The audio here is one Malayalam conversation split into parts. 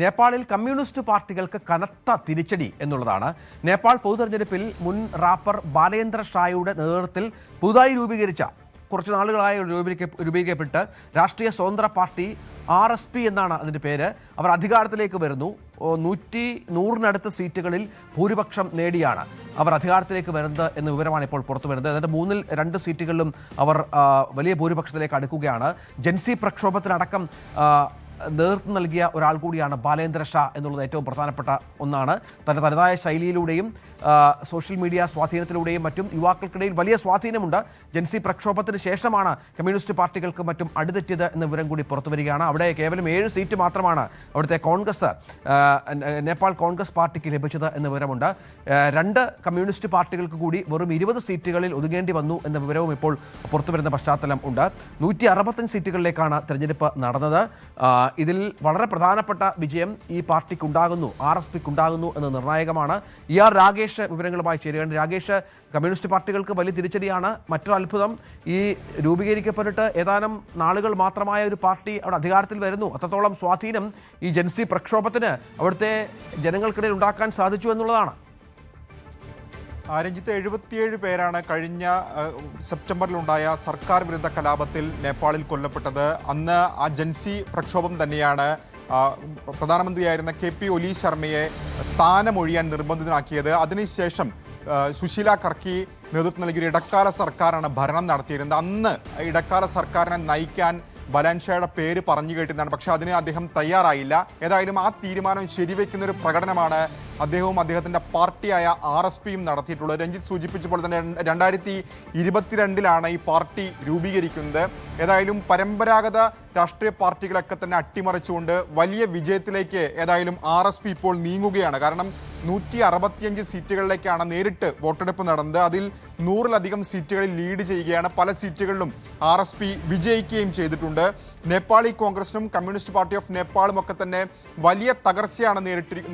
നേപ്പാളിൽ കമ്മ്യൂണിസ്റ്റ് പാർട്ടികൾക്ക് കനത്ത തിരിച്ചടി എന്നുള്ളതാണ്. നേപ്പാൾ പൊതുതെരഞ്ഞെടുപ്പിൽ മുൻ റാപ്പർ ബാലേന്ദ്ര ഷായുടെ നേതൃത്വത്തിൽ പുതുതായി രൂപീകരിച്ച കുറച്ച് നാളുകളായി രൂപീകരിക്കപ്പെട്ട് രാഷ്ട്രീയ സ്വതന്ത്ര പാർട്ടി RSP എന്നാണ് അതിൻ്റെ പേര്. അവർ അധികാരത്തിലേക്ക് വരുന്നു. 100-നടുത്ത് സീറ്റുകളിൽ ഭൂരിപക്ഷം നേടിയാണ് അവർ അധികാരത്തിലേക്ക് വരുന്നത് എന്ന വിവരമാണ് ഇപ്പോൾ പുറത്തു വരുന്നത്. എന്നിട്ട് 3-2 സീറ്റുകളിലും അവർ വലിയ ഭൂരിപക്ഷത്തിലേക്ക് അടുക്കുകയാണ്. ജൻസി പ്രക്ഷോഭത്തിനടക്കം നേതൃത്വം നൽകിയ ഒരാൾ കൂടിയാണ് ബാലേന്ദ്ര ഷാ എന്നുള്ളത് ഏറ്റവും പ്രധാനപ്പെട്ട ഒന്നാണ്. തൻ്റെ തനതായ ശൈലിയിലൂടെയും സോഷ്യൽ മീഡിയ സ്വാധീനത്തിലൂടെയും മറ്റും യുവാക്കൾക്കിടയിൽ വലിയ സ്വാധീനമുണ്ട്. ജൻസി പ്രക്ഷോഭത്തിന് ശേഷമാണ് കമ്മ്യൂണിസ്റ്റ് പാർട്ടികൾക്ക് മറ്റും അടുതെറ്റിയത് എന്ന വിവരം കൂടി പുറത്തു വരികയാണ്. അവിടെ കേവലം 7 സീറ്റ് മാത്രമാണ് അവിടുത്തെ കോൺഗ്രസ് നേപ്പാൾ കോൺഗ്രസ് പാർട്ടിക്ക് ലഭിച്ചത് എന്ന വിവരമുണ്ട്. 2 കമ്മ്യൂണിസ്റ്റ് പാർട്ടികൾക്ക് കൂടി വെറും 20 സീറ്റുകളിൽ ഒതുങ്ങേണ്ടി വന്നു എന്ന വിവരവും ഇപ്പോൾ പുറത്തു വരുന്ന പശ്ചാത്തലം ഉണ്ട്. 165 സീറ്റുകളിലേക്കാണ് തെരഞ്ഞെടുപ്പ് നടന്നത്. ഇതിൽ വളരെ പ്രധാനപ്പെട്ട വിജയം ഈ പാർട്ടിക്കുണ്ടാകുന്നു, RSPക്കുണ്ടാകുന്നു എന്ന് നിർണായകമാണ്. രാകേഷ് വിവരങ്ങളുമായി ചേരുകയാണ്. രാകേഷ്, കമ്മ്യൂണിസ്റ്റ് പാർട്ടികൾക്ക് വലിയ തിരിച്ചടിയാണ്. മറ്റൊരു അത്ഭുതം, ഈ രൂപീകരിക്കപ്പെട്ടിട്ട് ഏതാനും നാളുകൾ മാത്രമായ ഒരു പാർട്ടി അവിടെ അധികാരത്തിൽ വരുന്നു. അത്രത്തോളം സ്വാധീനം ഈ ജൻസി പ്രക്ഷോഭത്തിന് അവിടുത്തെ ജനങ്ങൾക്കിടയിൽ ഉണ്ടാക്കാൻ സാധിച്ചു എന്നുള്ളതാണ്. രഞ്ജിത്ത്, 77 പേരാണ് കഴിഞ്ഞ സെപ്റ്റംബറിലുണ്ടായ സർക്കാർ വിരുദ്ധ കലാപത്തിൽ നേപ്പാളിൽ കൊല്ലപ്പെട്ടത്. അന്ന് ആ ജൻസി പ്രക്ഷോഭം തന്നെയാണ് പ്രധാനമന്ത്രിയായിരുന്ന KP ഒലി ശർമ്മയെ സ്ഥാനമൊഴിയാൻ നിർബന്ധിതനാക്കിയത്. അതിനുശേഷം സുശീല കർക്കി നേതൃത്വം നൽകിയ ഇടക്കാല സർക്കാരാണ് ഭരണം നടത്തിയിരുന്നത്. അന്ന് ഇടക്കാല സർക്കാരിനെ നയിക്കാൻ ബലാൻഷയുടെ പേര് പറഞ്ഞു കേട്ടിരുന്നതാണ്. പക്ഷേ അതിന് അദ്ദേഹം തയ്യാറായില്ല. ഏതായാലും ആ തീരുമാനം ശരിവെക്കുന്ന ഒരു പ്രകടനമാണ് അദ്ദേഹവും അദ്ദേഹത്തിൻ്റെ പാർട്ടിയായ RSPയും നടത്തിയിട്ടുള്ളത്. രഞ്ജിത്ത് സൂചിപ്പിച്ച പോലെ തന്നെ 2022-ലാണ് ഈ പാർട്ടി രൂപീകരിക്കുന്നത്. ഏതായാലും പരമ്പരാഗത രാഷ്ട്രീയ പാർട്ടികളൊക്കെ തന്നെ അട്ടിമറിച്ചുകൊണ്ട് വലിയ വിജയത്തിലേക്ക് ഏതായാലും RSP ഇപ്പോൾ നീങ്ങുകയാണ്. കാരണം 165 സീറ്റുകളിലേക്കാണ് നേരിട്ട് വോട്ടെടുപ്പ് നടന്നത്. അതിൽ 100-ലധികം സീറ്റുകളിൽ ലീഡ് ചെയ്യുകയാണ്. പല സീറ്റുകളിലും RSP വിജയിക്കുകയും ചെയ്തിട്ടുണ്ട്. നേപ്പാളി കോൺഗ്രസിനും കമ്മ്യൂണിസ്റ്റ് പാർട്ടി ഓഫ് നേപ്പാളും ഒക്കെ തന്നെ വലിയ തകർച്ചയാണ്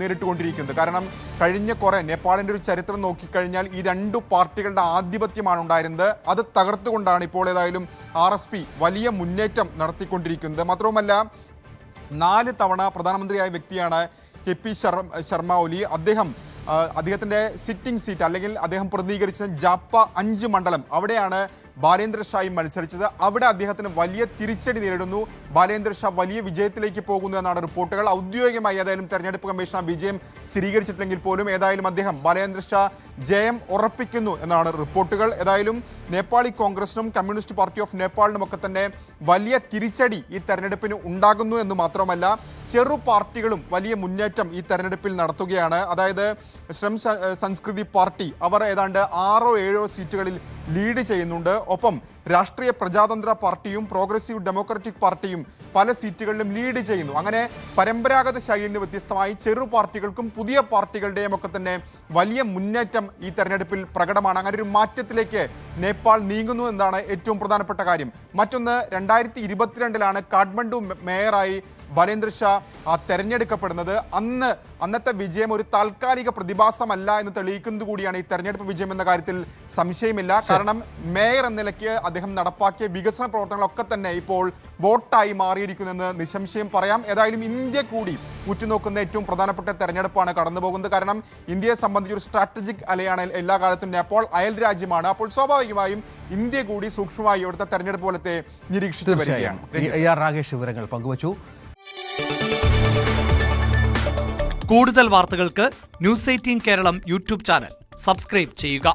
നേരിട്ടുകൊണ്ടിരിക്കുന്നത്. കാരണം കഴിഞ്ഞ നേപ്പാളിൻ്റെ ഒരു ചരിത്രം നോക്കിക്കഴിഞ്ഞാൽ ഈ 2 പാർട്ടികളുടെ ആധിപത്യമാണ് ഉണ്ടായിരുന്നത്. അത് തകർത്തുകൊണ്ടാണ് ഇപ്പോൾ ഏതായാലും RSP വലിയ മുന്നേറ്റം നടത്തിക്കൊണ്ടിരിക്കുന്നത്. മാത്രവുമല്ല, 4 തവണ പ്രധാനമന്ത്രിയായ വ്യക്തിയാണ് KP ശർമ്മ ഒലി. അദ്ദേഹത്തിൻ്റെ സിറ്റിംഗ് സീറ്റ് അല്ലെങ്കിൽ അദ്ദേഹം പ്രതിനിധീകരിച്ച ജാപ്പ 5 മണ്ഡലം, അവിടെയാണ് ബാലേന്ദ്ര ഷായും മത്സരിച്ചത്. അവിടെ അദ്ദേഹത്തിന് വലിയ തിരിച്ചടി നേരിടുന്നു. ബാലേന്ദ്ര ഷാ വലിയ വിജയത്തിലേക്ക് പോകുന്നു എന്നാണ് റിപ്പോർട്ടുകൾ. ഔദ്യോഗികമായി ഏതായാലും തെരഞ്ഞെടുപ്പ് കമ്മീഷൻ വിജയം സ്ഥിരീകരിച്ചിട്ടില്ലെങ്കിൽ പോലും ഏതായാലും ബാലേന്ദ്ര ഷാ ജയം ഉറപ്പിക്കുന്നു എന്നാണ് റിപ്പോർട്ടുകൾ. ഏതായാലും നേപ്പാളി കോൺഗ്രസിനും കമ്മ്യൂണിസ്റ്റ് പാർട്ടി ഓഫ് നേപ്പാളിനും ഒക്കെ തന്നെ വലിയ തിരിച്ചടി ഈ തെരഞ്ഞെടുപ്പിന് ഉണ്ടാകുന്നു എന്ന് മാത്രമല്ല, ചെറു പാർട്ടികളും വലിയ മുന്നേറ്റം ഈ തെരഞ്ഞെടുപ്പിൽ നടത്തുകയാണ്. അതായത് ശ്രം സംസ്കൃതി പാർട്ടി അവർ ഏതാണ്ട് 6-7 സീറ്റുകളിൽ ലീഡ് ചെയ്യുന്നുണ്ട്. ഒപ്പം രാഷ്ട്രീയ പ്രജാതന്ത്ര പാർട്ടിയും പ്രോഗ്രസീവ് ഡെമോക്രാറ്റിക് പാർട്ടിയും പല സീറ്റുകളിലും ലീഡ് ചെയ്യുന്നു. അങ്ങനെ പരമ്പരാഗത ശൈലിയിൽ നിന്ന് വ്യത്യസ്തമായി ചെറു പാർട്ടികൾക്കും പുതിയ പാർട്ടികളുടെയും ഒക്കെ തന്നെ വലിയ മുന്നേറ്റം ഈ തെരഞ്ഞെടുപ്പിൽ പ്രകടമാണ്. അങ്ങനെ ഒരു മാറ്റത്തിലേക്ക് നേപ്പാൾ നീങ്ങുന്നു എന്നതാണ് ഏറ്റവും പ്രധാനപ്പെട്ട കാര്യം. മറ്റൊന്ന്, 2022-ലാണ് കാഠ്മണ്ഡു മേയറായി ബാലേന്ദ്ര ഷാ തെരഞ്ഞെടുക്കപ്പെടുന്നത്. അന്നത്തെ വിജയം ഒരു താൽക്കാലിക പ്രതിഭാസമല്ല എന്ന് തെളിയിക്കുന്നത് കൂടിയാണ് ഈ തെരഞ്ഞെടുപ്പ് വിജയം എന്ന കാര്യത്തിൽ സംശയമില്ല. കാരണം മേയർ എന്ന നിലയ്ക്ക് അദ്ദേഹം നടപ്പാക്കിയ വികസന പ്രവർത്തനങ്ങളൊക്കെ തന്നെ ഇപ്പോൾ വോട്ടായി മാറിയിരിക്കുന്നെന്ന് നിസ്സംശയം പറയാം. ഏതായാലും ഇന്ത്യ കൂടി ഉറ്റുനോക്കുന്ന ഏറ്റവും പ്രധാനപ്പെട്ട തെരഞ്ഞെടുപ്പാണ് കടന്നു പോകുന്നത്. കാരണം ഇന്ത്യയെ സംബന്ധിച്ച് ഒരു സ്ട്രാറ്റജിക് അലയാണ് എല്ലാ കാലത്തും നേപ്പാൾ അയൽ രാജ്യമാണ്. അപ്പോൾ സ്വാഭാവികമായും ഇന്ത്യ കൂടി സൂക്ഷ്മമായി ഇവിടുത്തെ തെരഞ്ഞെടുപ്പ് പോലത്തെ നിരീക്ഷിച്ചു വരികയാണ്. രാകേഷ് വിവരങ്ങൾ പങ്കുവച്ചു. കൂടുതൽ വാർത്തകൾക്ക് News 18 Keralam YouTube channel subscribe ചെയ്യുക.